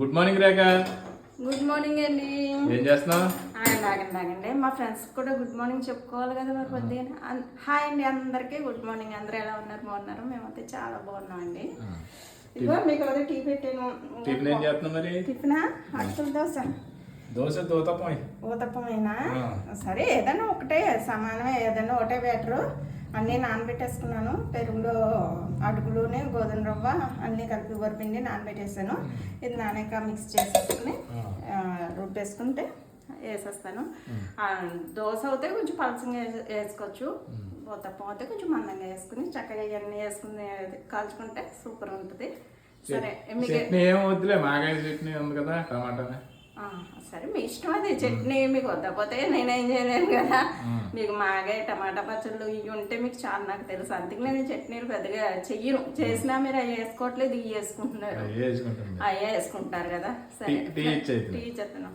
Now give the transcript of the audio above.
Good morning రేఖ. Good morning అండి. ఏం చేస్తున్నావు? ఆగండి మా ఫ్రెండ్స్ కూడా గుడ్ మార్నింగ్ చెప్పుకోవాలి కదా మరి పొద్దున్న. హాయ్ అండి అందరికీ గుడ్ మార్నింగ్. అందరూ ఎలా ఉన్నారు? బాగున్నారు? మేమైతే చాలా బాగున్నాం అండి. ఇదిగో మీకు అదే టీ పెట్టాను. టిఫిన్ ఏం చేస్తున్నావు మరి? టిఫినా? అటుకుల దోశ. దోశ దోతప్పం. ఊతప్పమైనా సరే, ఏదైనా ఒకటే సమానమే, ఏదైనా ఒకటే బెటరు. అన్నీ నానబెట్టేసుకున్నాను. పెరుగులో అటుకులునే గోధుమ రవ్వ అన్నీ కలిపి వరిపిండి నానబెట్టేసాను. ఇది నానాక మిక్స్ చేసేసుకుని రుబ్బేసుకుంటే వేసేస్తాను. దోశ అయితే కొంచెం పలసంగా వేసుకోవచ్చు, ఊతప్పం అయితే కొంచెం మందంగా వేసుకుని చక్కగా ఇవన్నీ వేసుకుని కాల్చుకుంటే సూపర్ ఉంటుంది. సరే, మీకు ఏం వద్దులే, మాగాయ చట్నీ ఉంది కదా, టమాటా. సరే మీ ఇష్టం, అది చట్నీ మీకు వద్దపోతే నేనేం చేయలేను కదా. మీకు మాగే టమాటా పచ్చళ్ళు ఇవి ఉంటే మీకు చాలా నాకు తెలుసు, అందుకే నేను చట్నీలు పెద్దగా చెయ్యను. చేసినా మీరు అవి వేసుకోవట్లేదు, ఇవి వేసుకుంటున్నారు, అవి వేసుకుంటారు కదా. సరే టీ ఇచ్చేస్తాను.